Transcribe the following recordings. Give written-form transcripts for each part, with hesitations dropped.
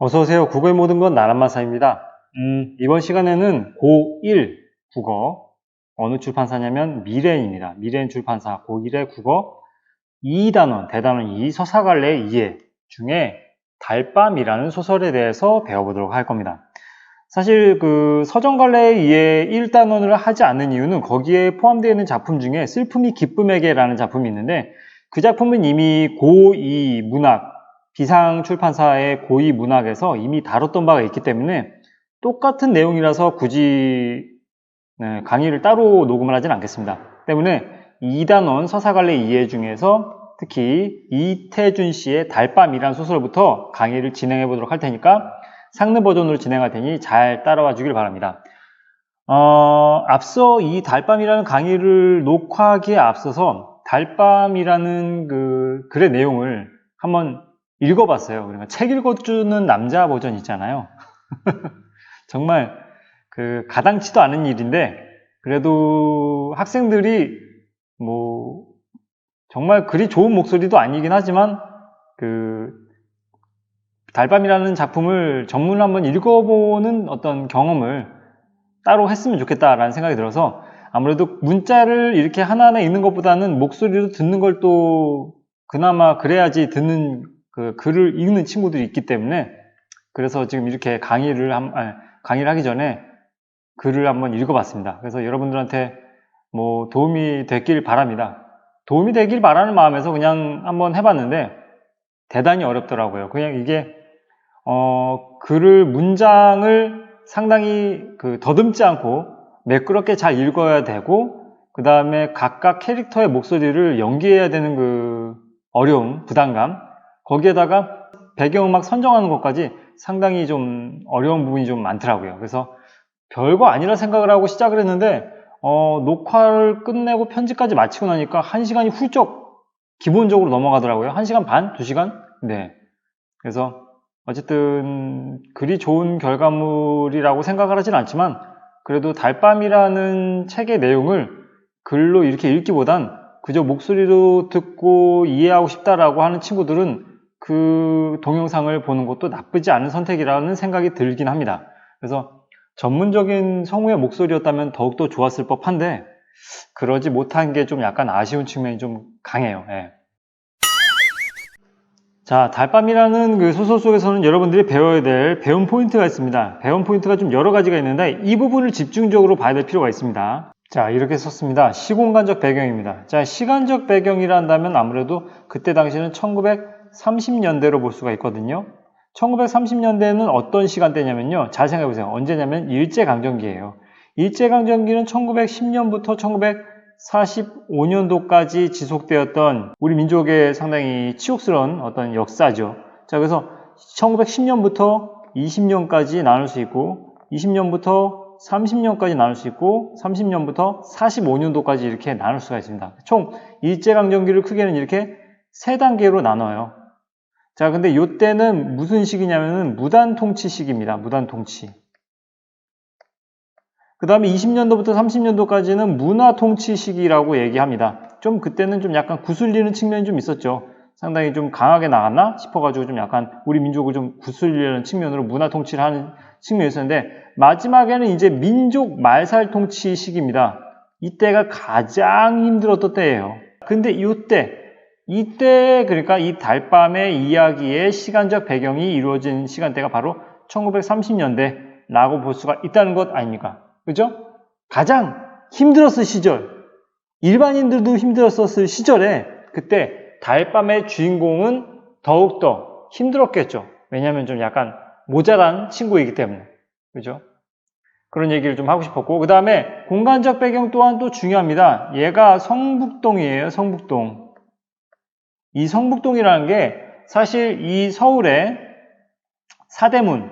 어서오세요. 국어의 모든 건 나란마사입니다. 이번 시간에는 고1 국어, 어느 출판사냐면 미래인입니다. 미래인 출판사 고1의 국어 2단원, 대단원 2, 서사갈래 2회 중에 달밤이라는 소설에 대해서 배워보도록 할 겁니다. 사실 그 서정갈래 2회 1단원을 하지 않는 이유는 거기에 포함되어 있는 작품 중에 슬픔이 기쁨에게라는 작품이 있는데 그 작품은 이미 고2 문학, 비상 출판사의 고2 문학에서 이미 다뤘던 바가 있기 때문에 똑같은 내용이라서 굳이 강의를 따로 녹음을 하진 않겠습니다. 때문에 2단원 서사갈래 2회 중에서 특히 이태준 씨의 달밤이라는 소설부터 강의를 진행해 보도록 할 테니까 상느 버전으로 진행할 테니 잘 따라와 주길 바랍니다. 앞서 이 달밤이라는 강의를 녹화하기에 앞서서 달밤이라는 그 글의 내용을 한번 읽어봤어요. 그러니까 책 읽어주는 남자 버전 있잖아요. 정말 그 가당치도 않은 일인데 그래도 학생들이 뭐 정말 그리 좋은 목소리도 아니긴 하지만 그 달밤이라는 작품을 전문을 한번 읽어보는 어떤 경험을 따로 했으면 좋겠다라는 생각이 들어서 아무래도 문자를 이렇게 하나하나 읽는 것보다는 목소리로 듣는 걸 또 그나마 그래야지 듣는 그 글을 읽는 친구들이 있기 때문에 그래서 지금 이렇게 강의를 하기 전에 글을 한번 읽어봤습니다. 그래서 여러분들한테 뭐 도움이 됐길 바랍니다. 도움이 되길 바라는 마음에서 그냥 한번 해봤는데 대단히 어렵더라고요. 그냥 이게 글을 문장을 상당히 더듬지 않고 매끄럽게 잘 읽어야 되고 그 다음에 각각 캐릭터의 목소리를 연기해야 되는 그 어려움, 부담감 거기에다가 배경음악 선정하는 것까지 상당히 좀 어려운 부분이 좀 많더라고요. 그래서 별거 아니라 생각을 하고 시작을 했는데 녹화를 끝내고 편집까지 마치고 나니까 1시간이 훌쩍 기본적으로 넘어가더라고요. 1시간 반? 2시간? 네. 그래서 어쨌든 그리 좋은 결과물이라고 생각을 하진 않지만 그래도 달밤이라는 책의 내용을 글로 이렇게 읽기보단 그저 목소리로 듣고 이해하고 싶다라고 하는 친구들은 그 동영상을 보는 것도 나쁘지 않은 선택이라는 생각이 들긴 합니다. 그래서 전문적인 성우의 목소리였다면 더욱더 좋았을 법한데 그러지 못한 게 좀 약간 아쉬운 측면이 좀 강해요. 예. 자, 달밤이라는 그 소설 속에서는 여러분들이 배워야 될 배움 포인트가 있습니다. 배움 포인트가 좀 여러 가지가 있는데 이 부분을 집중적으로 봐야 될 필요가 있습니다. 자, 이렇게 썼습니다. 시공간적 배경입니다. 자, 시간적 배경이라 한다면 아무래도 그때 당시는 1930년대로 볼 수가 있거든요. 1930년대는 어떤 시간대냐면요. 잘 생각해 보세요. 언제냐면 일제강점기예요. 일제강점기는 1910년부터 1945년도까지 지속되었던 우리 민족의 상당히 치욕스러운 어떤 역사죠. 자, 그래서 1910년부터 20년까지 나눌 수 있고 20년부터 30년까지 나눌 수 있고 30년부터 45년도까지 이렇게 나눌 수가 있습니다. 총 일제강점기를 크게는 이렇게 3단계로 나눠요. 자, 근데 이때는 무슨 시기냐면은 무단통치 시기입니다. 무단통치. 그 다음에 20년도부터 30년도까지는 문화통치 시기라고 얘기합니다. 좀 그때는 좀 약간 구슬리는 측면이 좀 있었죠. 상당히 좀 강하게 나갔나 싶어가지고 좀 약간 우리 민족을 좀 구슬리는 측면으로 문화통치를 하는 측면이 있었는데 마지막에는 이제 민족 말살통치 시기입니다. 이때가 가장 힘들었던 때예요. 근데 이때 그러니까 이 달밤의 이야기의 시간적 배경이 이루어진 시간대가 바로 1930년대라고 볼 수가 있다는 것 아닙니까? 그죠? 가장 힘들었을 시절, 일반인들도 힘들었을 시절에 그때 달밤의 주인공은 더욱더 힘들었겠죠. 왜냐하면 좀 약간 모자란 친구이기 때문에. 그죠? 그런 얘기를 좀 하고 싶었고 그 다음에 공간적 배경 또한 또 중요합니다. 얘가 성북동이에요. 성북동. 이 성북동이라는 게 사실 이 서울에 사대문이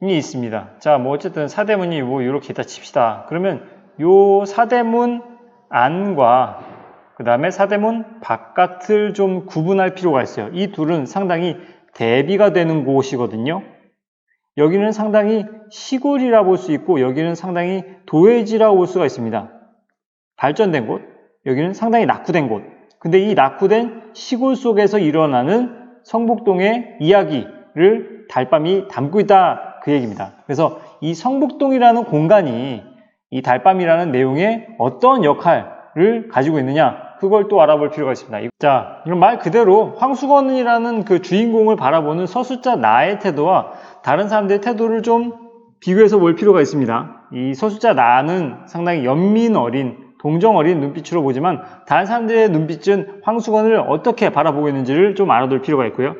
있습니다. 자, 뭐 어쨌든 사대문이 뭐 이렇게 있다 칩시다. 그러면 요 사대문 안과 그 다음에 사대문 바깥을 좀 구분할 필요가 있어요. 이 둘은 상당히 대비가 되는 곳이거든요. 여기는 상당히 시골이라 볼 수 있고 여기는 상당히 도회지라고 볼 수가 있습니다. 발전된 곳, 여기는 상당히 낙후된 곳. 근데 이 낙후된 시골 속에서 일어나는 성북동의 이야기, 역할을 달밤이 담고 있다 그 얘기입니다. 그래서 이 성북동이라는 공간이 이 달밤이라는 내용에 어떤 역할을 가지고 있느냐 그걸 또 알아볼 필요가 있습니다. 자, 이런 말 그대로 황수건이라는 그 주인공을 바라보는 서술자 나의 태도와 다른 사람들의 태도를 좀 비교해서 볼 필요가 있습니다. 이 서술자 나는 상당히 연민 어린, 동정 어린 눈빛으로 보지만 다른 사람들의 눈빛은 황수건을 어떻게 바라보고 있는지를 좀 알아둘 필요가 있고요.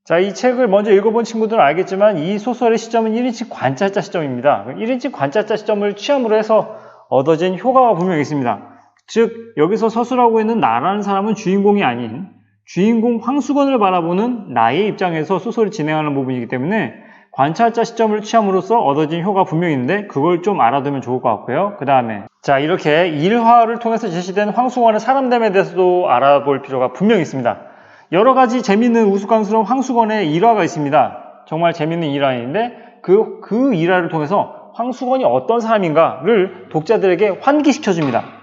자, 이 책을 먼저 읽어본 친구들은 알겠지만 이 소설의 시점은 1인칭 관찰자 시점입니다. 1인칭 관찰자 시점을 취함으로 해서 얻어진 효과가 분명히 있습니다. 즉 여기서 서술하고 있는 나라는 사람은 주인공이 아닌 주인공 황수건을 바라보는 나의 입장에서 소설을 진행하는 부분이기 때문에 관찰자 시점을 취함으로써 얻어진 효과가 분명히 있는데 그걸 좀 알아두면 좋을 것 같고요. 그 다음에 자 이렇게 일화를 통해서 제시된 황수건의 사람됨에 대해서도 알아볼 필요가 분명히 있습니다. 여러 가지 재밌는 우스꽝스러운 황수건의 일화가 있습니다. 정말 재밌는 일화인데 그 일화를 통해서 황수건이 어떤 사람인가를 독자들에게 환기시켜줍니다.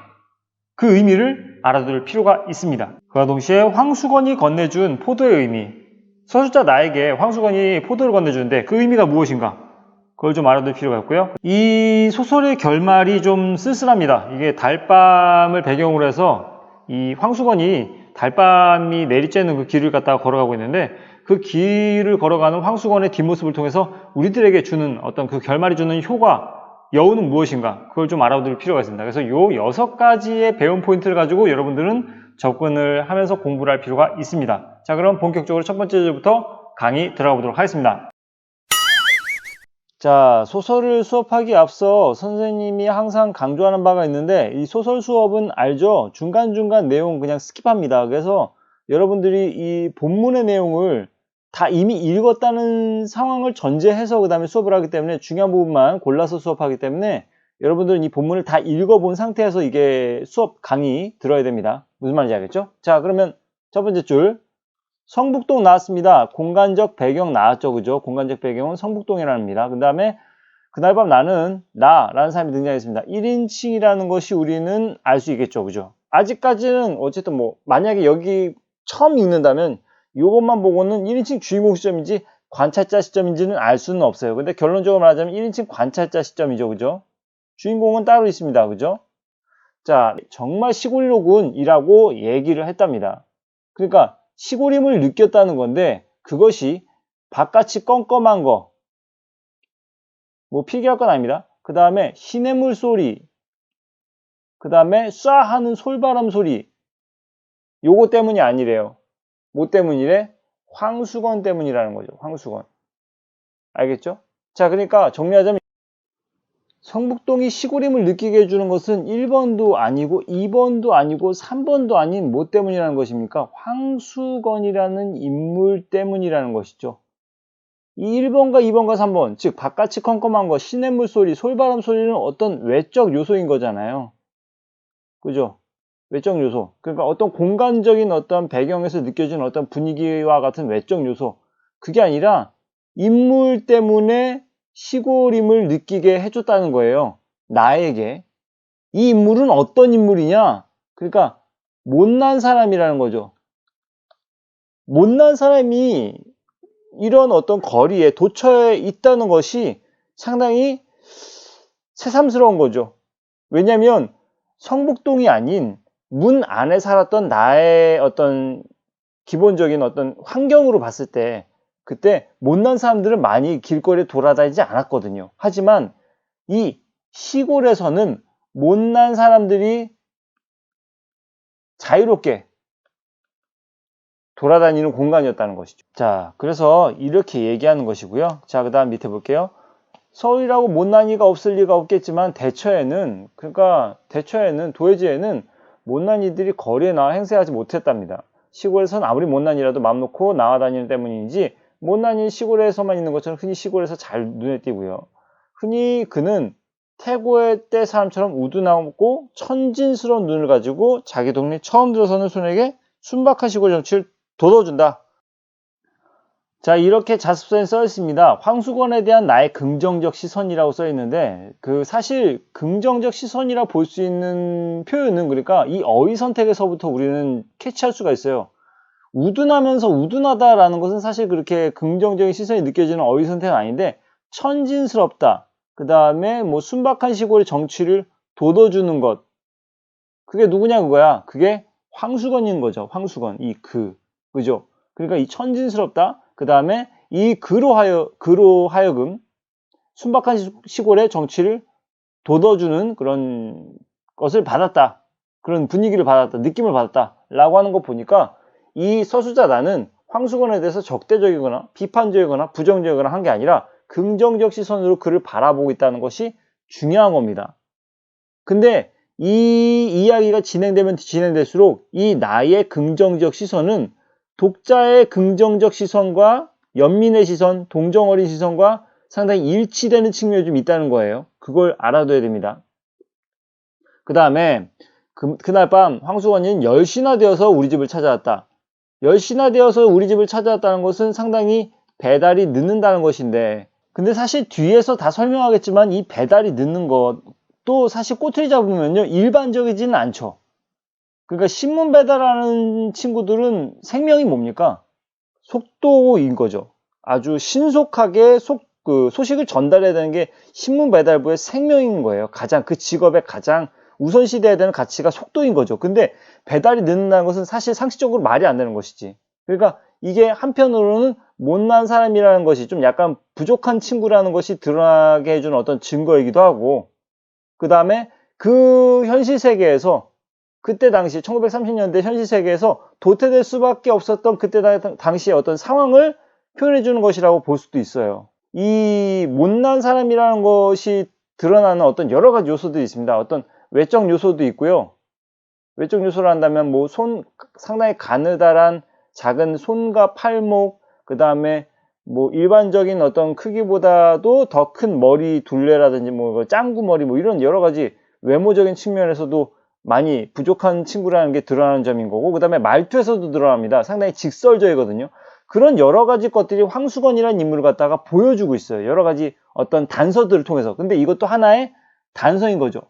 그 의미를 알아둘 필요가 있습니다. 그와 동시에 황수건이 건네준 포도의 의미, 서술자 나에게 황수건이 포도를 건네주는데 그 의미가 무엇인가? 그걸 좀 알아둘 필요가 있고요. 이 소설의 결말이 좀 쓸쓸합니다. 이게 달밤을 배경으로 해서 이 황수건이 달밤이 내리쬐는 그 길을 갖다가 걸어가고 있는데 그 길을 걸어가는 황수건의 뒷모습을 통해서 우리들에게 주는 어떤 그 결말이 주는 효과, 여우는 무엇인가? 그걸 좀 알아둘 필요가 있습니다. 그래서 요 6가지의 배움 포인트를 가지고 여러분들은 접근을 하면서 공부를 할 필요가 있습니다. 자, 그럼 본격적으로 첫 번째 주제부터 강의 들어가 보도록 하겠습니다. 자, 소설을 수업하기 앞서 선생님이 항상 강조하는 바가 있는데 이 소설 수업은 알죠? 중간중간 내용 그냥 스킵합니다. 그래서 여러분들이 이 본문의 내용을 다 이미 읽었다는 상황을 전제해서 그 다음에 수업을 하기 때문에 중요한 부분만 골라서 수업하기 때문에 여러분들은 이 본문을 다 읽어본 상태에서 이게 수업 강의 들어야 됩니다. 무슨 말인지 알겠죠? 자, 그러면 첫 번째 줄 성북동 나왔습니다. 공간적 배경 나왔죠. 그죠? 공간적 배경은 성북동이랍니다. 그 다음에 그날 밤 나라는 사람이 등장했습니다. 1인칭이라는 것이 우리는 알 수 있겠죠. 그죠? 아직까지는 어쨌든 뭐 만약에 여기 처음 읽는다면 이것만 보고는 1인칭 주인공 시점인지 관찰자 시점인지는 알 수는 없어요. 근데 결론적으로 말하자면 1인칭 관찰자 시점이죠. 그죠? 주인공은 따로 있습니다. 그죠? 자, 정말 시골이로군이라고 얘기를 했답니다. 그러니까 시골임을 느꼈다는 건데 그것이 바깥이 껌껌한 거, 뭐 필기할 건 아닙니다. 그 다음에 시냇물 소리, 그 다음에 쏴 하는 솔바람 소리, 요거 때문이 아니래요. 뭐 때문이래? 황수건 때문이라는 거죠. 황수건. 알겠죠? 자, 그러니까 정리하자면 성북동이 시골임을 느끼게 해주는 것은 1번도 아니고 2번도 아니고 3번도 아닌 뭐 때문이라는 것입니까? 황수건이라는 인물 때문이라는 것이죠. 이 1번과 2번과 3번, 즉 바깥이 컴컴한 거, 시냇물 소리, 솔바람 소리는 어떤 외적 요소인 거잖아요. 그죠? 외적 요소. 그러니까 어떤 공간적인 어떤 배경에서 느껴지는 어떤 분위기와 같은 외적 요소. 그게 아니라 인물 때문에 시골임을 느끼게 해줬다는 거예요. 나에게. 이 인물은 어떤 인물이냐? 그러니까 못난 사람이라는 거죠. 못난 사람이 이런 어떤 거리에 도처에 있다는 것이 상당히 새삼스러운 거죠. 왜냐하면 성북동이 아닌 문 안에 살았던 나의 어떤 기본적인 어떤 환경으로 봤을 때 그때 못난 사람들은 많이 길거리에 돌아다니지 않았거든요. 하지만 이 시골에서는 못난 사람들이 자유롭게 돌아다니는 공간이었다는 것이죠. 자, 그래서 이렇게 얘기하는 것이고요. 자, 그 다음 밑에 볼게요. 서울이라고 못난이가 없을 리가 없겠지만 대처에는 도해지에는 못난이들이 거리에 나와 행세하지 못했답니다. 시골에서는 아무리 못난이라도 맘 놓고 나와다니는 때문인지 못난이 시골에서만 있는 것처럼 흔히 시골에서 잘 눈에 띄고요. 흔히 그는 태고의 때 사람처럼 우둔하고 천진스러운 눈을 가지고 자기 동네 처음 들어서는 손에게 순박한 시골 정치를 돋워준다. 자, 이렇게 자습서에 써 있습니다. 황수건에 대한 나의 긍정적 시선이라고 써 있는데 사실 긍정적 시선이라 볼 수 있는 표현은 그러니까 이 어휘 선택에서부터 우리는 캐치할 수가 있어요. 우둔하면서 우둔하다라는 것은 사실 그렇게 긍정적인 시선이 느껴지는 어휘 선택은 아닌데, 천진스럽다, 그 다음에 뭐 순박한 시골의 정취를 돋워주는 것, 그게 누구냐 그거야. 그게 황수건인 거죠. 황수건. 그죠? 그러니까 이 천진스럽다, 그 다음에 이 그로 하여금 순박한 시골의 정취를 돋워주는 그런 것을 받았다, 그런 분위기를 받았다, 느낌을 받았다 라고 하는 거 보니까 이 서수자 나는 황수건에 대해서 적대적이거나 비판적이거나 부정적이거나 한 게 아니라 긍정적 시선으로 그를 바라보고 있다는 것이 중요한 겁니다. 근데 이 이야기가 진행되면 진행될수록 이 나의 긍정적 시선은 독자의 긍정적 시선과 연민의 시선, 동정 어린 시선과 상당히 일치되는 측면이 좀 있다는 거예요. 그걸 알아둬야 됩니다. 그 다음에 그날 밤 황수건이는 10시나 되어서 우리 집을 찾아왔다. 10시나 되어서 우리 집을 찾아왔다는 것은 상당히 배달이 늦는다는 것인데, 근데 사실 뒤에서 다 설명하겠지만 이 배달이 늦는 것도 사실 꼬투리 잡으면요 일반적이지는 않죠. 그러니까 신문 배달하는 친구들은 생명이 뭡니까? 속도인 거죠. 아주 신속하게 소식을 전달해야 되는 게 신문 배달부의 생명인 거예요. 그 직업의 가장 우선시돼야 되는 가치가 속도인 거죠. 근데 배달이 늦는다는 것은 사실 상식적으로 말이 안 되는 것이지. 그러니까 이게 한편으로는 못난 사람이라는 것이, 좀 약간 부족한 친구라는 것이 드러나게 해주는 어떤 증거이기도 하고, 그 다음에 그 현실 세계에서 그때 당시 1930년대 현실 세계에서 도태될 수밖에 없었던 그때 당시의 어떤 상황을 표현해 주는 것이라고 볼 수도 있어요. 이 못난 사람이라는 것이 드러나는 어떤 여러 가지 요소들이 있습니다. 어떤 외적 요소도 있고요. 외적 요소를 한다면 뭐 상당히 가느다란 작은 손과 팔목, 그 다음에 뭐 일반적인 어떤 크기보다도 더 큰 머리 둘레라든지 뭐 짱구 머리, 뭐 이런 여러 가지 외모적인 측면에서도 많이 부족한 친구라는 게 드러나는 점인 거고, 그 다음에 말투에서도 드러납니다. 상당히 직설적이거든요. 그런 여러 가지 것들이 황수건이라는 인물을 갖다가 보여주고 있어요. 여러 가지 어떤 단서들을 통해서. 근데 이것도 하나의 단서인 거죠.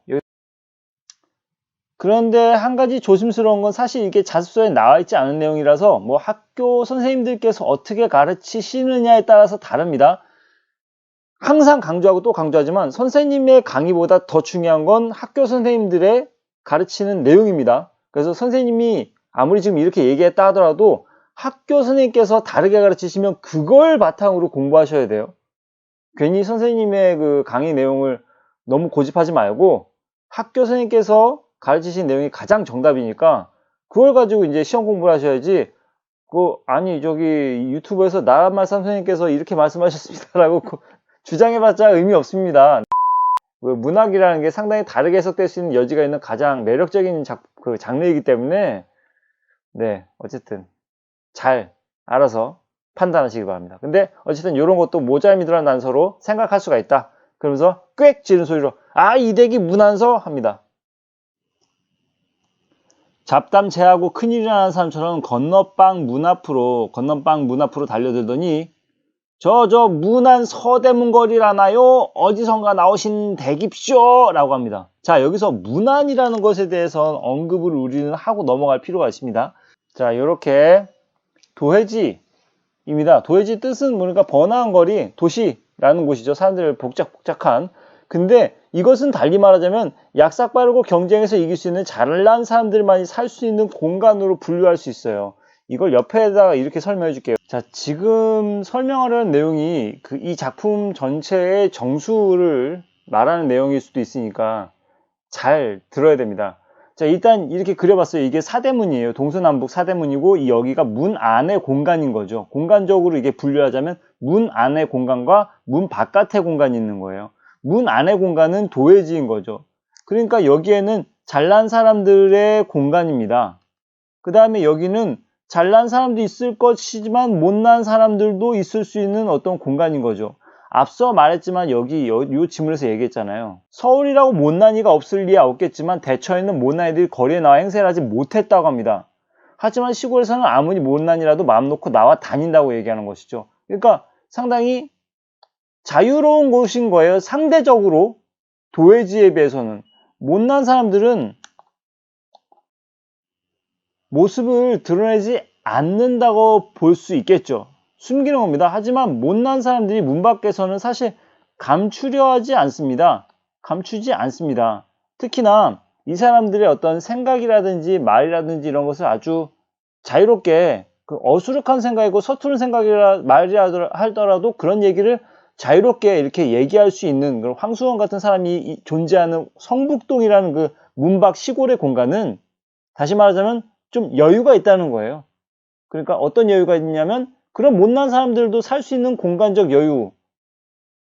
그런데 한 가지 조심스러운 건 사실 이게 자습서에 나와 있지 않은 내용이라서 뭐 학교 선생님들께서 어떻게 가르치시느냐에 따라서 다릅니다. 항상 강조하고 또 강조하지만 선생님의 강의보다 더 중요한 건 학교 선생님들의 가르치는 내용입니다. 그래서 선생님이 아무리 지금 이렇게 얘기했다 하더라도 학교 선생님께서 다르게 가르치시면 그걸 바탕으로 공부하셔야 돼요. 괜히 선생님의 그 강의 내용을 너무 고집하지 말고 학교 선생님께서 가르치신 내용이 가장 정답이니까 그걸 가지고 이제 시험 공부를 하셔야지, 아니 저기 유튜브에서 나란말 선생님께서 이렇게 말씀하셨습니다라고 주장해봤자 의미 없습니다. 문학이라는 게 상당히 다르게 해석될 수 있는 여지가 있는 가장 매력적인 장르이기 때문에, 네, 어쨌든 잘 알아서 판단하시기 바랍니다. 근데 어쨌든 이런 것도 모자임이 들어간 단서로 생각할 수가 있다. 그러면서 꽥 지르는 소리로 이 댁이 문안서 합니다. 잡담 제하고 큰일이 나는 사람처럼 건너방 문 앞으로 달려들더니 저 문안 서대문거리라나요? 어디선가 나오신 댁입쇼 라고 합니다. 자, 여기서 문안이라는 것에 대해서 언급을 우리는 하고 넘어갈 필요가 있습니다. 자, 이렇게 도해지입니다. 도해지 뜻은 뭐니까 번화한 거리, 도시라는 곳이죠. 사람들 복작복작한. 근데 이것은 달리 말하자면 약삭 빠르고 경쟁에서 이길 수 있는 잘난 사람들만이 살 수 있는 공간으로 분류할 수 있어요. 이걸 옆에다가 이렇게 설명해 줄게요. 자, 지금 설명하려는 내용이 이 작품 전체의 정수를 말하는 내용일 수도 있으니까 잘 들어야 됩니다. 자, 일단 이렇게 그려봤어요. 이게 사대문이에요. 동서남북 사대문이고 여기가 문 안의 공간인 거죠. 공간적으로 이게 분류하자면 문 안의 공간과 문 바깥의 공간이 있는 거예요. 문 안의 공간은 도해지인 거죠. 그러니까 여기에는 잘난 사람들의 공간입니다. 그 다음에 여기는 잘난 사람도 있을 것이지만 못난 사람들도 있을 수 있는 어떤 공간인 거죠. 앞서 말했지만 여기 요 지문에서 얘기했잖아요. 서울이라고 못난 이가 없을 리야 없겠지만 대처에는 못난 이들이 거리에 나와 행세를 하지 못했다고 합니다. 하지만 시골에서는 아무리 못난이라도 마음 놓고 나와 다닌다고 얘기하는 것이죠. 그러니까 상당히 자유로운 곳인 거예요. 상대적으로 도해지에 비해서는. 못난 사람들은 모습을 드러내지 않는다고 볼 수 있겠죠. 숨기는 겁니다. 하지만 못난 사람들이 문 밖에서는 사실 감추려 하지 않습니다. 감추지 않습니다. 특히나 이 사람들의 어떤 생각이라든지 말이라든지 이런 것을 아주 자유롭게 그 어수룩한 생각이고 서투른 생각이라 말이라 하더라도 그런 얘기를 자유롭게 이렇게 얘기할 수 있는 그런 황수원 같은 사람이 존재하는 성북동이라는 그 문밖 시골의 공간은 다시 말하자면 좀 여유가 있다는 거예요. 그러니까 어떤 여유가 있냐면 그런 못난 사람들도 살 수 있는 공간적 여유,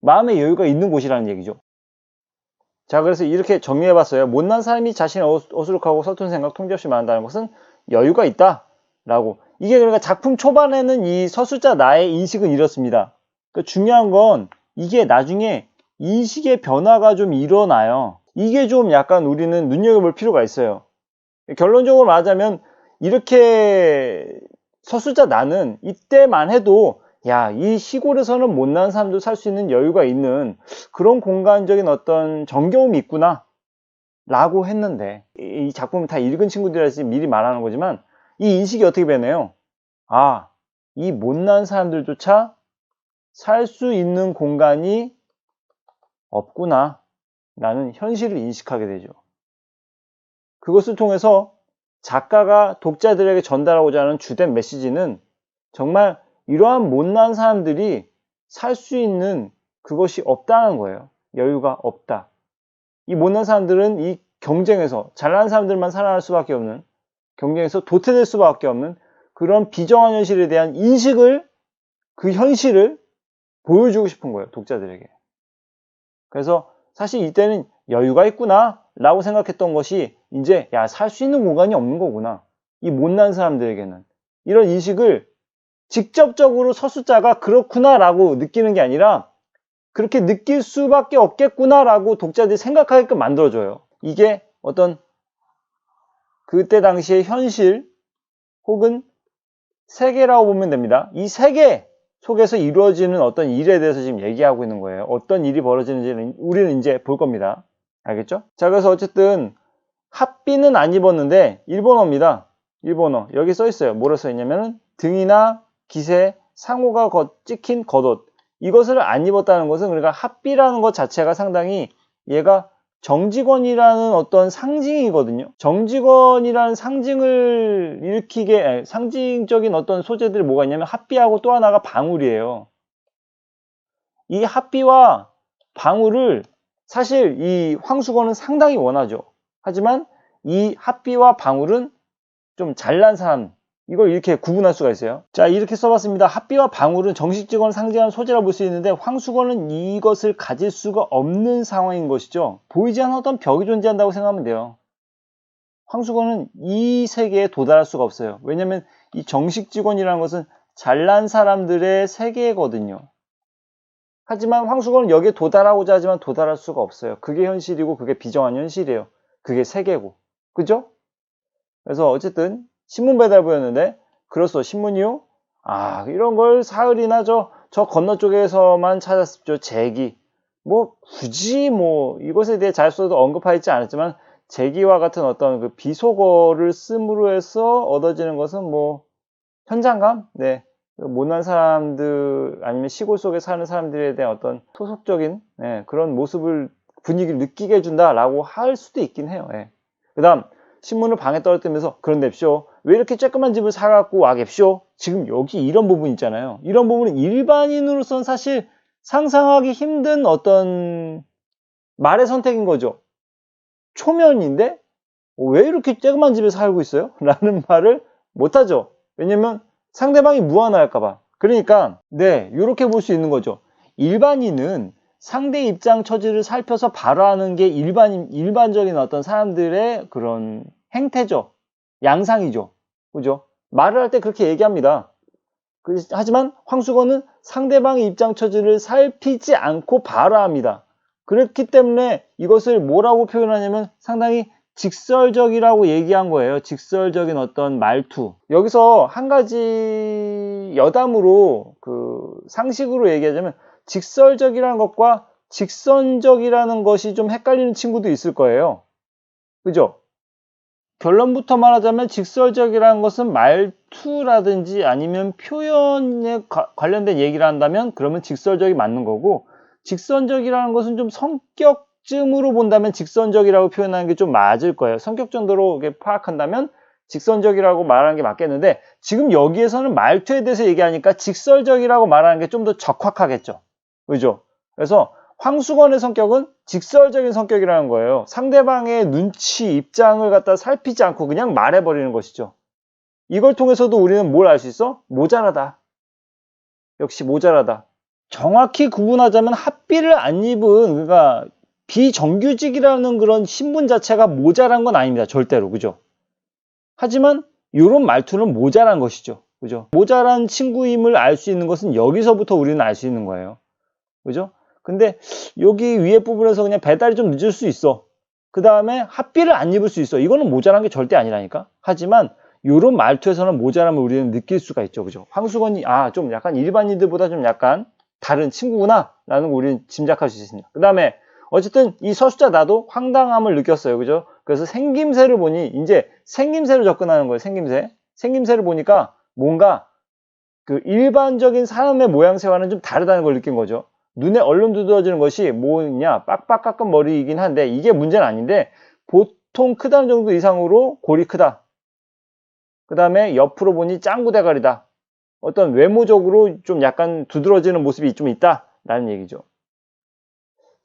마음의 여유가 있는 곳이라는 얘기죠. 자, 그래서 이렇게 정리해봤어요. 못난 사람이 자신의 어수룩하고 서툰 생각 통제 없이 말한다는 것은 여유가 있다라고. 이게 그러니까 작품 초반에는 이 서술자 나의 인식은 이렇습니다. 그러니까 중요한 건 이게 나중에 인식의 변화가 좀 일어나요. 이게 좀 약간 우리는 눈여겨볼 필요가 있어요. 결론적으로 말하자면 이렇게 서술자 나는 이때만 해도 야, 이 시골에서는 못난 사람도 살 수 있는 여유가 있는 그런 공간적인 어떤 정겨움이 있구나 라고 했는데 이 작품을 다 읽은 친구들이라서 미리 말하는 거지만 이 인식이 어떻게 변해요? 아, 이 못난 사람들조차 살 수 있는 공간이 없구나 라는 현실을 인식하게 되죠. 그것을 통해서 작가가 독자들에게 전달하고자 하는 주된 메시지는 정말 이러한 못난 사람들이 살 수 있는 그것이 없다는 거예요. 여유가 없다. 이 못난 사람들은 이 경쟁에서 잘나는 사람들만 살아날 수밖에 없는, 경쟁에서 도태될 수밖에 없는 그런 비정한 현실에 대한 인식을, 그 현실을 보여주고 싶은 거예요. 독자들에게. 그래서 사실 이때는 여유가 있구나 라고 생각했던 것이 이제 야, 살 수 있는 공간이 없는 거구나. 이 못난 사람들에게는. 이런 인식을 직접적으로 서술자가 그렇구나 라고 느끼는 게 아니라 그렇게 느낄 수밖에 없겠구나 라고 독자들이 생각하게끔 만들어줘요. 이게 어떤 그때 당시의 현실 혹은 세계라고 보면 됩니다. 이 세계 속에서 이루어지는 어떤 일에 대해서 지금 얘기하고 있는 거예요. 어떤 일이 벌어지는지는 우리는 이제 볼 겁니다. 알겠죠? 자, 그래서 어쨌든 합비는 안 입었는데 일본어입니다. 일본어. 여기 써 있어요. 뭐라 써 있냐면 등이나 기세, 상호가 찍힌 겉옷. 이것을 안 입었다는 것은 그러니까 합비라는 것 자체가 상당히 얘가 정직원이라는 어떤 상징이거든요. 정직원이라는 상징을 일으키게 상징적인 어떤 소재들이 뭐가 있냐면 합비하고 또 하나가 방울이에요. 이 합비와 방울을 사실 이 황수건은 상당히 원하죠. 하지만 이 합비와 방울은 좀 잘난 사람, 이걸 이렇게 구분할 수가 있어요. 자, 이렇게 써봤습니다. 합비와 방울은 정식 직원을 상징하는 소재라고 볼 수 있는데 황수건은 이것을 가질 수가 없는 상황인 것이죠. 보이지 않는 어떤 벽이 존재한다고 생각하면 돼요. 황수건은 이 세계에 도달할 수가 없어요. 왜냐하면 이 정식 직원이라는 것은 잘난 사람들의 세계거든요. 하지만 황수건은 여기에 도달하고자 하지만 도달할 수가 없어요. 그게 현실이고 그게 비정한 현실이에요. 그게 세계고. 그죠? 그래서 어쨌든 신문 배달부였는데 그래서 신문이요? 아, 이런 걸 사흘이나 저 건너 쪽에서만 찾았죠. 제기. 뭐 굳이 뭐 이것에 대해 자료서도 언급하지 않았지만 제기와 같은 어떤 그 비속어를 씀으로 해서 얻어지는 것은 뭐 현장감? 네. 못난 사람들 아니면 시골 속에 사는 사람들에 대한 어떤 토속적인 그런 모습을 분위기를 느끼게 해준다라고 할 수도 있긴 해요. 그 다음 신문을 방에 떨어뜨리면서 그런데쇼 왜 이렇게 쬐끄만 집을 사갖고 와겠쇼? 지금 여기 이런 부분 있잖아요. 이런 부분은 일반인으로서는 사실 상상하기 힘든 어떤 말의 선택인 거죠. 초면인데 왜 이렇게 쬐끄만 집에 살고 있어요? 라는 말을 못하죠. 왜냐면 상대방이 무안할까봐. 그러니까 네, 이렇게 볼 수 있는 거죠. 일반인은 상대 입장 처지를 살펴서 바로 하는 게 일반적인 어떤 사람들의 그런 행태죠. 양상이죠. 그죠? 말을 할 때 그렇게 얘기합니다. 하지만 황수건은 상대방의 입장 처지를 살피지 않고 바로 합니다. 그렇기 때문에 이것을 뭐라고 표현하냐면 상당히 직설적이라고 얘기한 거예요. 직설적인 어떤 말투. 여기서 한 가지 여담으로 그 상식으로 얘기하자면 직설적이라는 것과 직선적이라는 것이 좀 헷갈리는 친구도 있을 거예요. 그죠? 결론부터 말하자면 직설적이라는 것은 말투라든지 아니면 표현에 관련된 얘기를 한다면 그러면 직설적이 맞는 거고, 직선적이라는 것은 좀 성격쯤으로 본다면 직선적이라고 표현하는 게 좀 맞을 거예요. 성격 정도로 파악한다면 직선적이라고 말하는 게 맞겠는데, 지금 여기에서는 말투에 대해서 얘기하니까 직설적이라고 말하는 게 좀 더 적확하겠죠. 그죠? 그래서 황수건의 성격은 직설적인 성격이라는 거예요. 상대방의 눈치, 입장을 갖다 살피지 않고 그냥 말해버리는 것이죠. 이걸 통해서도 우리는 뭘 알 수 있어? 모자라다. 역시 모자라다. 정확히 구분하자면 합비를 안 입은, 그러니까 비정규직이라는 그런 신분 자체가 모자란 건 아닙니다. 절대로. 그죠? 하지만 이런 말투는 모자란 것이죠. 그죠? 모자란 친구임을 알 수 있는 것은 여기서부터 우리는 알 수 있는 거예요. 그죠? 근데 여기 위에 부분에서 그냥 배달이 좀 늦을 수 있어. 그 다음에 합비를 안 입을 수 있어. 이거는 모자란 게 절대 아니라니까. 하지만 이런 말투에서는 모자람을 우리는 느낄 수가 있죠. 그죠? 황수건이 좀 약간 일반인들보다 좀 약간 다른 친구구나 라는 거 우리는 짐작할 수 있습니다. 그 다음에 어쨌든 이 서술자 나도 황당함을 느꼈어요. 그죠? 그래서 생김새를 보니 이제 생김새로 접근하는 거예요. 생김새를 보니까 뭔가 그 일반적인 사람의 모양새와는 좀 다르다는 걸 느낀 거죠. 눈에 얼른 두드러지는 것이 뭐냐, 빡빡 깎은 머리이긴 한데 이게 문제는 아닌데, 보통 크다는 정도 이상으로 골이 크다. 그 다음에 옆으로 보니 짱구 대가리다. 어떤 외모적으로 좀 약간 두드러지는 모습이 좀 있다 라는 얘기죠.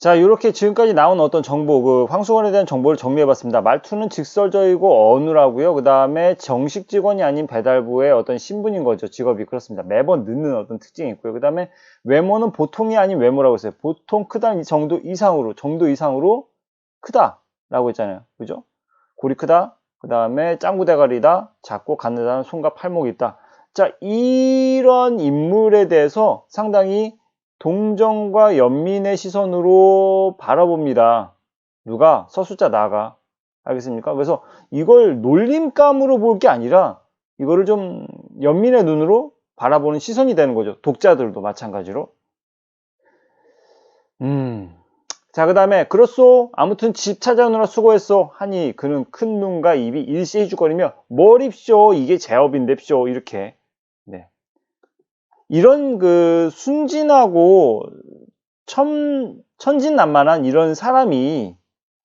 자, 이렇게 지금까지 나온 어떤 정보, 그 황수건에 대한 정보를 정리해봤습니다. 말투는 직설적이고 어눌하고요. 그 다음에 정식 직원이 아닌 배달부의 어떤 신분인 거죠. 직업이. 그렇습니다. 매번 늦는 어떤 특징이 있고요. 그 다음에 외모는 보통이 아닌 외모라고 했어요. 보통 크다는 정도 이상으로 크다라고 했잖아요. 그죠? 골이 크다. 그 다음에 짱구 대가리다. 작고 가느다란 손과 팔목이 있다. 자, 이런 인물에 대해서 상당히 동정과 연민의 시선으로 바라봅니다. 누가? 서술자 나가. 알겠습니까? 그래서 이걸 놀림감으로 볼 게 아니라 이거를 좀 연민의 눈으로 바라보는 시선이 되는 거죠. 독자들도 마찬가지로. 자, 그 다음에 그렇소. 아무튼 집 찾아오느라 수고했어. 하니 그는 큰 눈과 입이 일시해주거리며 뭘 입쇼. 이게 제업인데쇼. 이렇게. 네. 이런 그 순진하고 천진난만한 이런 사람이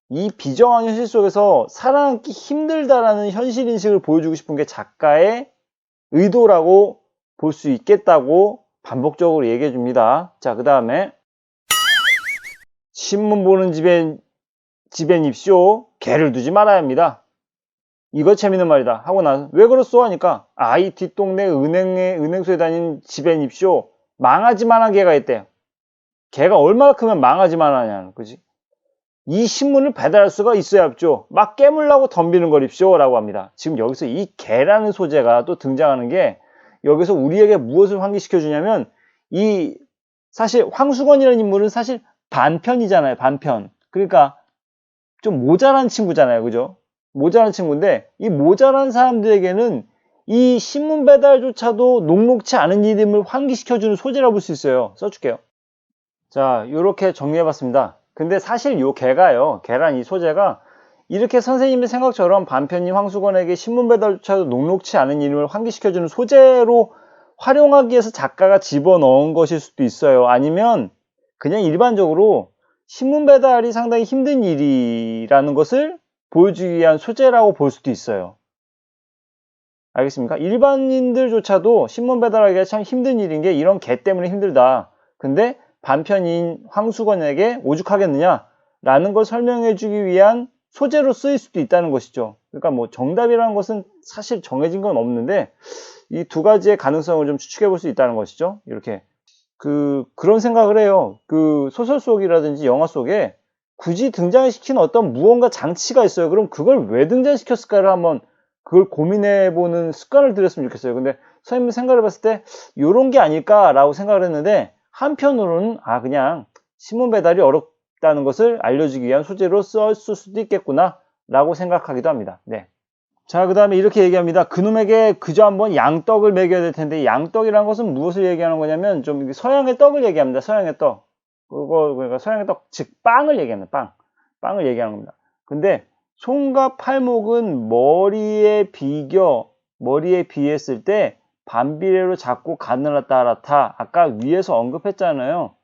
이 비정한 현실 속에서 살아남기 힘들다라는 현실 인식을 보여주고 싶은 게 작가의 의도라고 볼 수 있겠다고 반복적으로 얘기해 줍니다. 자, 그 다음에 신문 보는 집엔 입쇼. 개를 두지 말아야 합니다. 이거 재밌는 말이다 하고 나서 왜 그렇소 하니까 이 뒷동네 은행소에 다니는 집엔 입쇼. 망하지만한 개가 있대요. 개가 얼마나 크면 망하지만하냐는 거지. 이 신문을 배달할 수가 있어야 합죠. 막 깨물라고 덤비는 거립쇼 라고 합니다. 지금 여기서 이 개라는 소재가 또 등장하는 게 여기서 우리에게 무엇을 환기시켜 주냐면, 이 사실 황수건이라는 인물은 사실 반편이잖아요. 반편. 그러니까 좀 모자란 친구잖아요. 그죠? 모자란 친구인데 이 모자란 사람들에게는 이 신문 배달조차도 녹록치 않은 일임을 환기시켜주는 소재라고 볼 수 있어요. 써줄게요. 자, 이렇게 정리해봤습니다. 근데 사실 요 개란 이 소재가 이렇게 선생님의 생각처럼 반편인 황수건에게 신문 배달조차도 녹록치 않은 일임을 환기시켜주는 소재로 활용하기 위해서 작가가 집어넣은 것일 수도 있어요. 아니면 그냥 일반적으로 신문 배달이 상당히 힘든 일이라는 것을 보여주기 위한 소재라고 볼 수도 있어요. 알겠습니까? 일반인들조차도 신문 배달하기가 참 힘든 일인 게 이런 개 때문에 힘들다. 근데 반편인 황수건에게 오죽하겠느냐? 라는 걸 설명해 주기 위한 소재로 쓰일 수도 있다는 것이죠. 그러니까 뭐 정답이라는 것은 사실 정해진 건 없는데 이 두 가지의 가능성을 좀 추측해 볼 수 있다는 것이죠. 이렇게. 그런 생각을 해요. 그 소설 속이라든지 영화 속에 굳이 등장시키는 어떤 무언가 장치가 있어요. 그럼 그걸 왜 등장시켰을까를 한번 그걸 고민해보는 습관을 들였으면 좋겠어요. 근데 선생님 생각을 해봤을 때 이런 게 아닐까라고 생각을 했는데, 한편으로는 그냥 신문 배달이 어렵다는 것을 알려주기 위한 소재로 썼을 수도 있겠구나 라고 생각하기도 합니다. 네. 자, 그 다음에 이렇게 얘기합니다. 그놈에게 그저 한번 양떡을 먹여야 될 텐데, 양떡이라는 것은 무엇을 얘기하는 거냐면 좀 서양의 떡을 얘기합니다. 서양의 떡. 그러니까 서양의 떡, 즉 빵을 얘기합니다. 빵을 얘기하는 겁니다. 근데 손과 팔목은 머리에 비했을 때 반비례로 작고 가늘었다 하락하. 아까 위에서 언급했잖아요.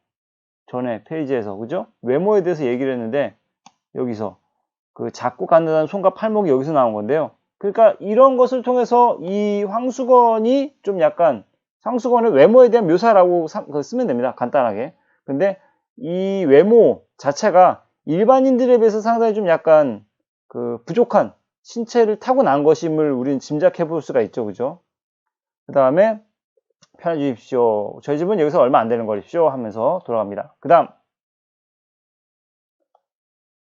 전에 페이지에서. 그죠? 외모에 대해서 얘기를 했는데 여기서 그 작고 가늘한 손과 팔목이 여기서 나온 건데요. 그러니까 이런 것을 통해서 이 황수건이 좀 약간 황수건의 외모에 대한 묘사라고 쓰면 됩니다. 간단하게. 근데 이 외모 자체가 일반인들에 비해서 상당히 좀 약간 그 부족한 신체를 타고난 것임을 우리는 짐작해 볼 수가 있죠. 그죠? 그 다음에 편해 주십시오. 저희 집은 여기서 얼마 안 되는 거십시오 하면서 돌아갑니다. 그 다음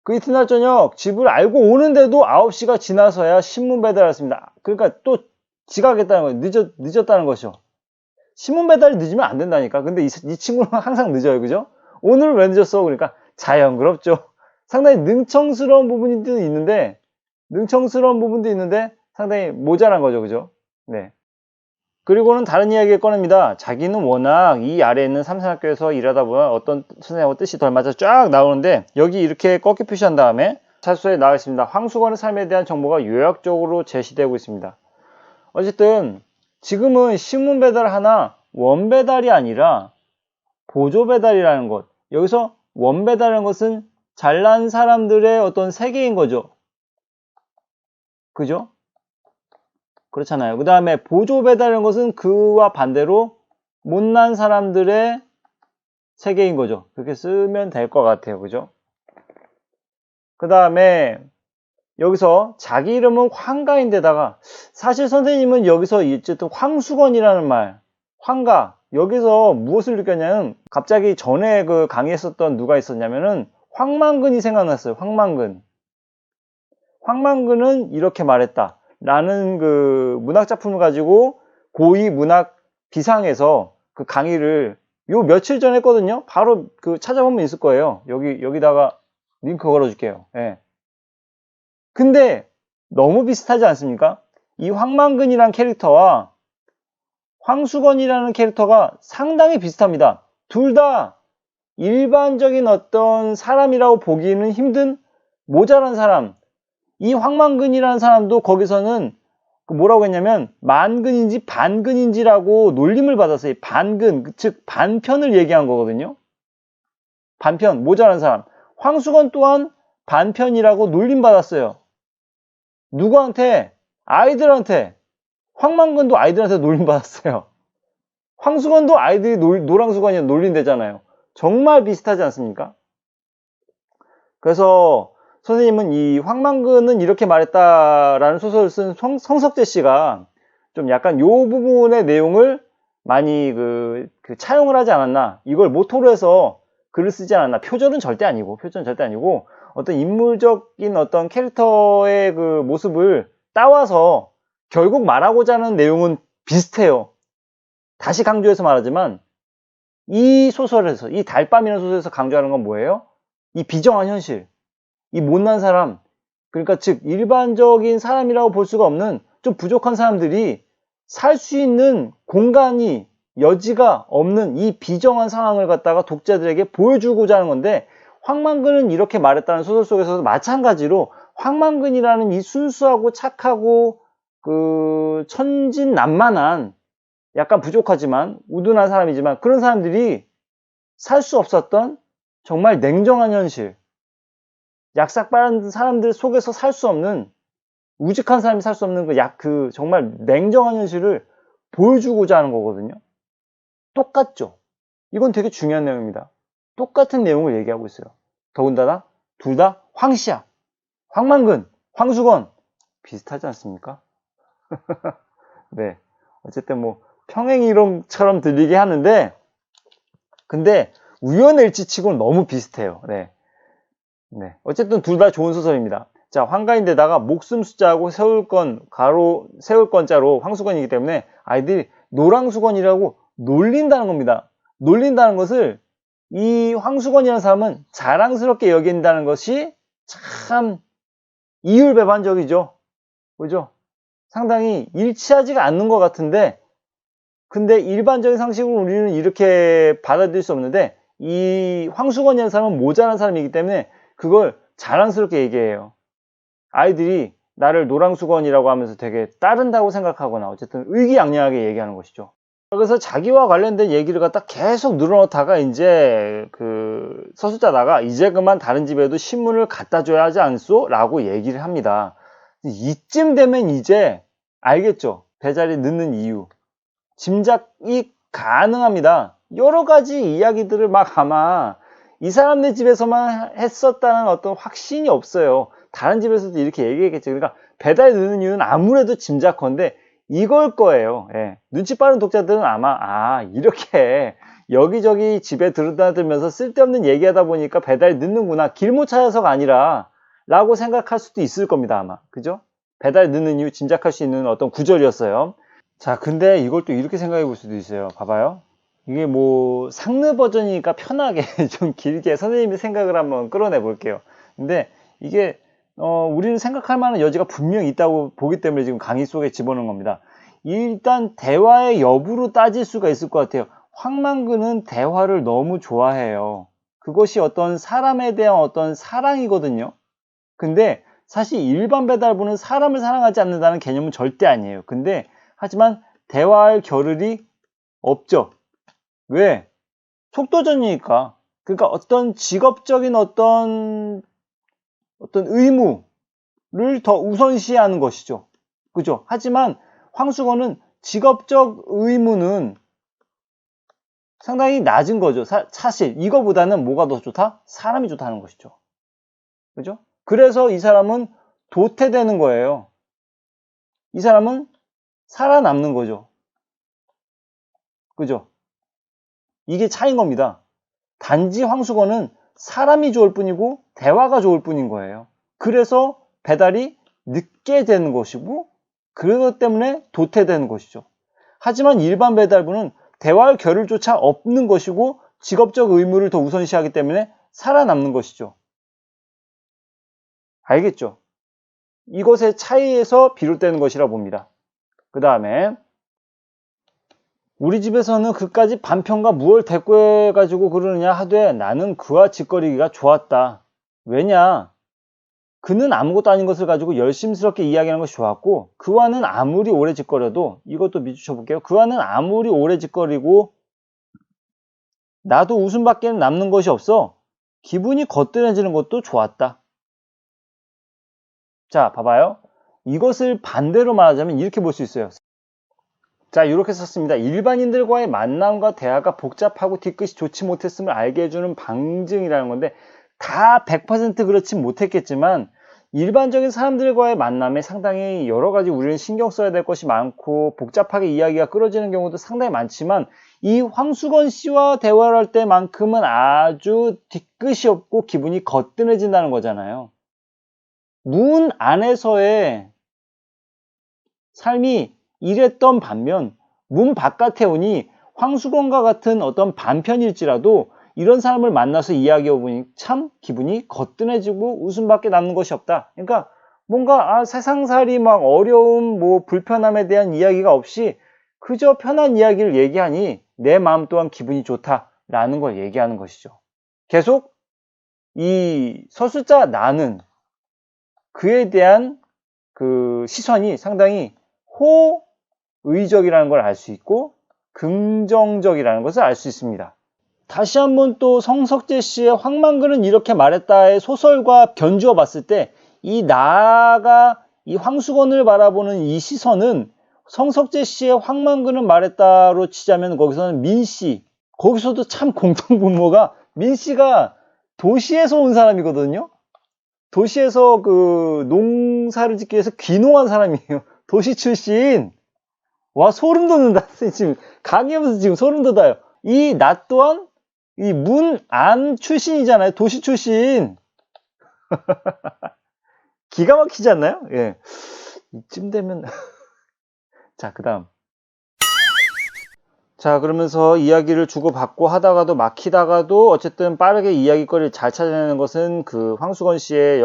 그 이튿날 저녁 집을 알고 오는데도 9시가 지나서야 신문 배달을 했습니다. 그러니까 또 지각했다는 거예요. 늦었다는 것이죠. 신문 배달이 늦으면 안 된다니까. 근데 이 친구는 항상 늦어요. 그죠? 오늘 왜 늦었어? 그러니까 자연스럽죠. 상당히 능청스러운 부분도 있는데 상당히 모자란 거죠. 그죠? 네. 그리고는 다른 이야기를 꺼냅니다. 자기는 워낙 이 아래에 있는 삼성학교에서 일하다 보면 어떤 선생님하고 뜻이 덜 맞아 쫙 나오는데 여기 이렇게 꺾기 표시한 다음에 차수에 나와 있습니다. 황수건의 삶에 대한 정보가 요약적으로 제시되고 있습니다. 어쨌든 지금은 신문 배달 하나 원 배달이 아니라 보조 배달이라는 것. 여기서 원 배달이라는 것은 잘난 사람들의 어떤 세계인 거죠. 그죠? 그렇잖아요. 그 다음에 보조 배달이라는 것은 그와 반대로 못난 사람들의 세계인 거죠. 그렇게 쓰면 될 것 같아요. 그죠? 그 다음에 여기서 자기 이름은 황가인데다가 사실 선생님은 여기서 어쨌든 황수건이라는 말, 황가, 여기서 무엇을 느꼈냐면 갑자기 전에 그 강의했었던 누가 있었냐면은 황만근이 생각났어요. 황만근은 이렇게 말했다. 라는 그 문학작품을 가지고 고2 문학 비상에서 그 강의를 요 며칠 전에 했거든요. 바로 그 찾아보면 있을 거예요. 여기다가 링크 걸어줄게요. 예. 근데 너무 비슷하지 않습니까? 이 황만근이라는 캐릭터와 황수건이라는 캐릭터가 상당히 비슷합니다. 둘 다 일반적인 어떤 사람이라고 보기는 힘든 모자란 사람. 이 황만근이라는 사람도 거기서는 뭐라고 했냐면 만근인지 반근인지라고 놀림을 받았어요. 반근, 즉 반편을 얘기한 거거든요. 반편, 모자란 사람. 황수건 또한 반편이라고 놀림 받았어요. 누구한테? 아이들한테. 황만근도 아이들한테 놀림 받았어요. 황수건도 아이들이 노랑수건이 놀린대잖아요. 정말 비슷하지 않습니까? 그래서 선생님은 이 황만근은 이렇게 말했다라는 소설을 쓴 성석재 씨가 좀 약간 요 부분의 내용을 많이 차용을 하지 않았나. 이걸 모토로 해서 글을 쓰지 않았나. 표절은 절대 아니고 어떤 인물적인 어떤 캐릭터의 그 모습을 따와서 결국 말하고자 하는 내용은 비슷해요. 다시 강조해서 말하지만 이 소설에서, 이 달밤이라는 소설에서 강조하는 건 뭐예요? 이 비정한 현실. 이 못난 사람, 그러니까 즉 일반적인 사람이라고 볼 수가 없는 좀 부족한 사람들이 살 수 있는 공간이 여지가 없는 이 비정한 상황을 갖다가 독자들에게 보여주고자 하는 건데 황만근은 이렇게 말했다는 소설 속에서도 마찬가지로 황만근이라는 이 순수하고 착하고 그 천진난만한 약간 부족하지만 우둔한 사람이지만 그런 사람들이 살 수 없었던 정말 냉정한 현실, 약삭빠른 사람들 속에서 살 수 없는 우직한 사람이 살 수 없는 정말 냉정한 현실을 보여주고자 하는 거거든요. 똑같죠. 이건 되게 중요한 내용입니다. 똑같은 내용을 얘기하고 있어요. 더군다나 둘 다 황씨야. 황만근, 황수건 비슷하지 않습니까? 네. 어쨌든 뭐 평행이론처럼 들리게 하는데 근데 우연일치치고는 너무 비슷해요. 네. 어쨌든 둘 다 좋은 소설입니다. 자, 황가인데다가 목숨 숫자하고 세울 건자로 황수건이기 때문에 아이들이 노랑수건이라고 놀린다는 겁니다. 놀린다는 것을 이 황수건이라는 사람은 자랑스럽게 여긴다는 것이 참 이율배반적이죠. 그죠? 상당히 일치하지가 않는 것 같은데 근데 일반적인 상식으로 우리는 이렇게 받아들일 수 없는데 이 황수건이라는 사람은 모자란 사람이기 때문에 그걸 자랑스럽게 얘기해요. 아이들이 나를 노랑수건이라고 하면서 되게 따른다고 생각하거나 어쨌든 의기양양하게 얘기하는 것이죠. 그래서 자기와 관련된 얘기를 갖다 계속 늘어놓다가 이제 그 서술자다가 이제 그만 다른 집에도 신문을 갖다 줘야 하지 않소? 라고 얘기를 합니다. 이쯤 되면 이제 알겠죠? 배달이 늦는 이유. 짐작이 가능합니다. 여러 가지 이야기들을 막 아마 이 사람네 집에서만 했었다는 어떤 확신이 없어요. 다른 집에서도 이렇게 얘기했겠죠. 그러니까 배달이 늦는 이유는 아무래도 짐작컨대 이걸 거예요. 예. 눈치 빠른 독자들은 아마 이렇게 여기저기 집에 들여다들면서 쓸데없는 얘기하다 보니까 배달이 늦는구나. 길 못 찾아서가 아니라 라고 생각할 수도 있을 겁니다. 아마. 그죠? 배달이 늦는 이유 짐작할 수 있는 어떤 구절이었어요. 자, 근데 이걸 또 이렇게 생각해 볼 수도 있어요. 봐봐요. 이게 뭐 상느 버전이니까 편하게 좀 길게 선생님의 생각을 한번 끌어내 볼게요. 근데 이게 우리는 생각할 만한 여지가 분명히 있다고 보기 때문에 지금 강의 속에 집어넣은 겁니다. 일단 대화의 여부로 따질 수가 있을 것 같아요. 황만근은 대화를 너무 좋아해요. 그것이 어떤 사람에 대한 어떤 사랑이거든요. 근데 사실 일반 배달부는 사람을 사랑하지 않는다는 개념은 절대 아니에요. 근데 하지만 대화할 겨를이 없죠. 왜? 속도전이니까. 그러니까 어떤 직업적인 어떤 의무를 더 우선시하는 것이죠. 그죠? 하지만 황수건은 직업적 의무는 상당히 낮은 거죠. 사실 이거보다는 뭐가 더 좋다? 사람이 좋다는 것이죠. 그죠? 그래서 이 사람은 도태되는 거예요. 이 사람은 살아남는 거죠. 그죠? 이게 차이인 겁니다. 단지 황수건은 사람이 좋을 뿐이고 대화가 좋을 뿐인 거예요. 그래서 배달이 늦게 되는 것이고 그것 때문에 도태되는 것이죠. 하지만 일반 배달부는 대화할 겨를조차 없는 것이고 직업적 의무를 더 우선시하기 때문에 살아남는 것이죠. 알겠죠? 이것의 차이에서 비롯되는 것이라 봅니다. 그 다음에 우리 집에서는 그까지 반편과 무얼 대꾸해가지고 그러느냐 하되 나는 그와 짓거리기가 좋았다. 왜냐? 그는 아무것도 아닌 것을 가지고 열심스럽게 이야기하는 것이 좋았고 그와는 아무리 오래 짓거려도 이것도 밑줄 쳐볼게요. 그와는 아무리 오래 짓거리고 나도 웃음밖에 남는 것이 없어 기분이 거뜬해지는 것도 좋았다. 자, 봐봐요. 이것을 반대로 말하자면 이렇게 볼 수 있어요. 자, 이렇게 썼습니다. 일반인들과의 만남과 대화가 복잡하고 뒤끝이 좋지 못했음을 알게 해주는 방증이라는 건데 다 100% 그렇지 못했겠지만 일반적인 사람들과의 만남에 상당히 여러 가지 우리는 신경 써야 될 것이 많고 복잡하게 이야기가 끌어지는 경우도 상당히 많지만 이 황수건 씨와 대화를 할 때만큼은 아주 뒤끝이 없고 기분이 거뜬해진다는 거잖아요. 문 안에서의 삶이 이랬던 반면 문 바깥에 오니 황수건과 같은 어떤 반편일지라도 이런 사람을 만나서 이야기해보니 참 기분이 거뜬해지고 웃음밖에 남는 것이 없다. 그러니까 뭔가 세상살이 막 어려움, 뭐 불편함에 대한 이야기가 없이 그저 편한 이야기를 얘기하니 내 마음 또한 기분이 좋다라는 걸 얘기하는 것이죠. 계속 이 서술자 나는 그에 대한 그 시선이 상당히 호의적이라는 걸 알 수 있고 긍정적이라는 것을 알 수 있습니다. 다시 한번 또 성석재 씨의 황만근은 이렇게 말했다의 소설과 견주어 봤을 때 이 나가 이 황수건을 바라보는 이 시선은 성석재 씨의 황만근은 말했다로 치자면 거기서는 민씨, 거기서도 참 공통분모가 민씨가 도시에서 온 사람이거든요. 도시에서 그 농사를 짓기 위해서 귀농한 사람이에요. 도시 출신. 와, 소름 돋는다. 지금 강의하면서 지금 소름 돋아요. 이 나 또한 이 문 안 출신이잖아요. 도시 출신. 기가 막히지 않나요? 예. 이쯤 되면 자, 그다음. 자, 그러면서 이야기를 주고받고 하다가도 막히다가도 어쨌든 빠르게 이야기거리를 잘 찾아내는 것은 그 황수건 씨의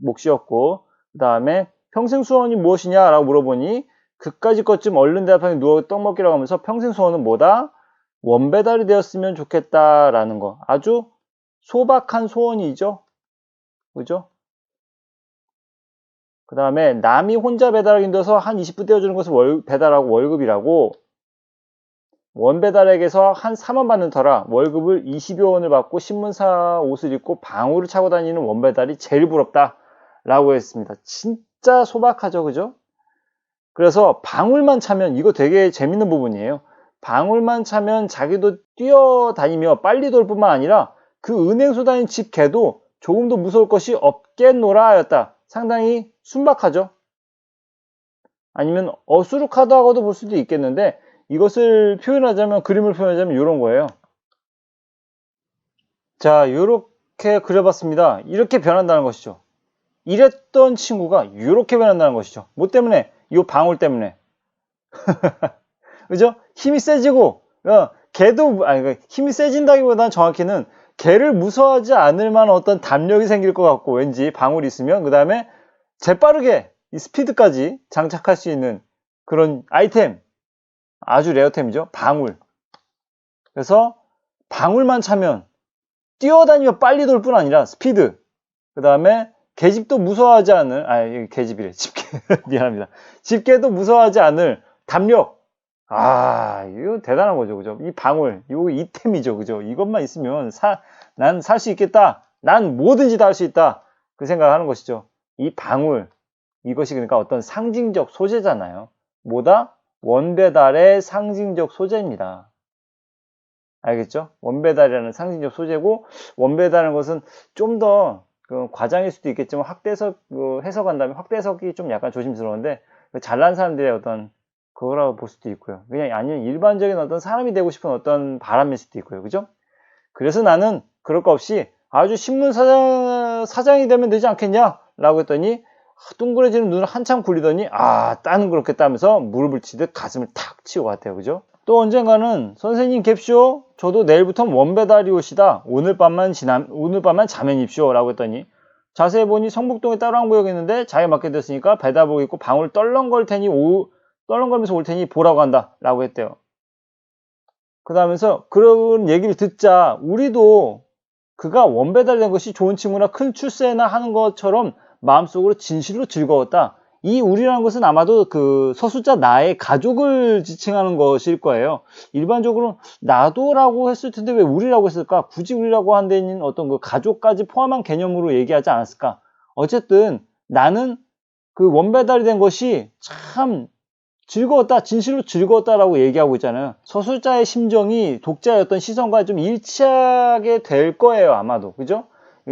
몫이었고, 그 다음에 평생 소원이 무엇이냐 라고 물어보니 그까짓 것쯤 얼른 대답하니 누워 떡 먹기라고 하면서 평생 소원은 뭐다? 원배달이 되었으면 좋겠다라는 거. 아주 소박한 소원이죠. 그죠? 그 다음에 남이 혼자 배달하기 힘들어서 한 20분 떼어주는 것을 배달하고 월급이라고, 원배달에게서 한 3원 받는 터라 월급을 20여 원을 받고 신문사 옷을 입고 방울을 차고 다니는 원배달이 제일 부럽다 라고 했습니다. 진짜 소박하죠, 그죠? 그래서 방울만 차면, 이거 되게 재밌는 부분이에요. 방울만 차면 자기도 뛰어다니며 빨리 돌 뿐만 아니라 그 은행소 다닌 집 개도 조금도 무서울 것이 없겠노라 하였다. 상당히 순박하죠. 아니면 어수룩하다고도 볼 수도 있겠는데, 이것을 표현하자면, 그림을 표현하자면 이런 거예요. 자, 이렇게 그려봤습니다. 이렇게 변한다는 것이죠. 이랬던 친구가 이렇게 변한다는 것이죠. 뭐 때문에? 이 방울 때문에. 그죠? 힘이 세지고, 걔도, 힘이 세진다기보다는 정확히는 걔를 무서워하지 않을 만한 어떤 담력이 생길 것 같고, 왠지 방울이 있으면, 그 다음에 재빠르게 이 스피드까지 장착할 수 있는 그런 아이템, 아주 레어템이죠. 방울. 그래서 방울만 차면 뛰어다니며 빨리 돌 뿐 아니라 스피드, 그 다음에 개집도 무서워하지 않을, 개집이래. 집게. 미안합니다. 집게도 무서워하지 않을 담력. 이거 대단한 거죠. 그죠? 이 방울, 이거 이템이죠. 그죠? 이것만 있으면 난 살 수 있겠다. 난 뭐든지 다 할 수 있다. 그 생각을 하는 것이죠. 이 방울. 이것이 그러니까 어떤 상징적 소재잖아요. 뭐다? 원배달의 상징적 소재입니다. 알겠죠? 원배달이라는 상징적 소재고, 원배달이라는 것은 좀 더 과장일 수도 있겠지만 해석한다면 확대해석이 좀 약간 조심스러운데, 잘난 사람들의 어떤 그거라고 볼 수도 있고요. 그냥 아니면 일반적인 어떤 사람이 되고 싶은 어떤 바람일 수도 있고요. 그죠? 그래서 나는 그럴 거 없이 아주 신문 사장이 되면 되지 않겠냐? 라고 했더니 둥그레지는 눈을 한참 굴리더니 따는 그렇겠다 하면서 무릎을 치듯 가슴을 탁 치고 갔대요. 그죠? 또 언젠가는 선생님 갭쇼, 저도 내일부터 원배달이 오시다. 오늘 밤만 자면입쇼 라고 했더니 자세히 보니 성북동에 따로 한 구역이었는데 자기가 맡게 됐으니까 배달복 입고 방울 떨렁거리면서 올 테니 보라고 한다 라고 했대요. 그러면서 그런 얘기를 듣자 우리도 그가 원배달된 것이 좋은 친구나 큰 출세나 하는 것처럼 마음속으로 진실로 즐거웠다. 이 우리라는 것은 아마도 그 서술자 나의 가족을 지칭하는 것일 거예요. 일반적으로 나도라고 했을 텐데 왜 우리라고 했을까? 굳이 우리라고 한 데 있는 어떤 그 가족까지 포함한 개념으로 얘기하지 않았을까? 어쨌든 나는 그 원배달이 된 것이 참 즐거웠다, 진실로 즐거웠다라고 얘기하고 있잖아요. 서술자의 심정이 독자의 어떤 시선과 좀 일치하게 될 거예요, 아마도. 그죠?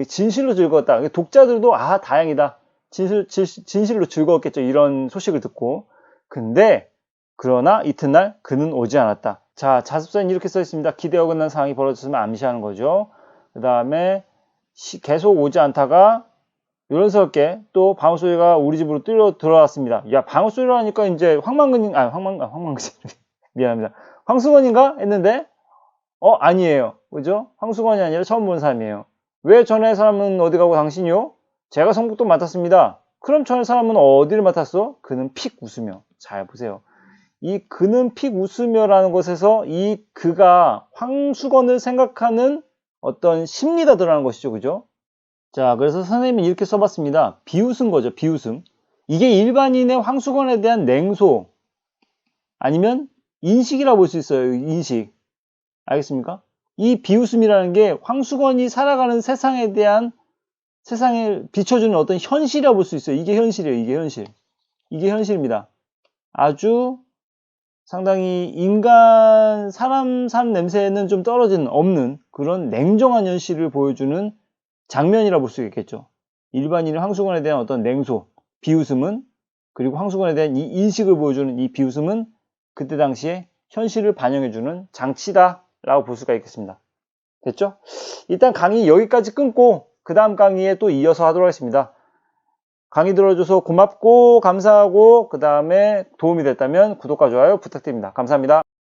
진실로 즐거웠다. 독자들도 다행이다. 진실로 즐거웠겠죠. 이런 소식을 듣고. 근데 그러나 이튿날 그는 오지 않았다. 자, 자습서는 이렇게 써 있습니다. 기대 어긋난 상황이 벌어졌으면 암시하는 거죠. 그 다음에 계속 오지 않다가 요런스럽게 또 방울 소리가 우리 집으로 들어왔습니다. 야, 방울 소리를 하니까 이제 미안합니다. 황수건인가 했는데 아니에요. 그죠? 황수건이 아니라 처음 본 사람이에요. 왜 전에 사람은 어디 가고 당신이요? 제가 성북동 맡았습니다. 그럼 전에 사람은 어디를 맡았어? 그는 픽 웃으며. 잘 보세요. 이 그는 픽 웃으며라는 것에서 이 그가 황수건을 생각하는 어떤 심리가 드러나는 것이죠. 그죠? 자, 그래서 선생님이 이렇게 써봤습니다. 비웃음 거죠. 비웃음. 이게 일반인의 황수건에 대한 냉소 아니면 인식이라고 볼 수 있어요. 인식. 알겠습니까? 이 비웃음이라는 게 황수건이 살아가는 세상에 대한 세상에 비춰주는 어떤 현실이라고 볼 수 있어요. 이게 현실이에요. 이게 현실. 이게 현실입니다. 아주 상당히 사람 산 냄새는 좀 떨어지는, 없는 그런 냉정한 현실을 보여주는 장면이라고 볼 수 있겠죠. 일반인의 황수건에 대한 어떤 냉소, 비웃음은, 그리고 황수건에 대한 이 인식을 보여주는 이 비웃음은 그때 당시에 현실을 반영해주는 장치다라고 볼 수가 있겠습니다. 됐죠? 일단 강의 여기까지 끊고 그 다음 강의에 또 이어서 하도록 하겠습니다. 강의 들어줘서 고맙고 감사하고 그 다음에 도움이 됐다면 구독과 좋아요 부탁드립니다. 감사합니다.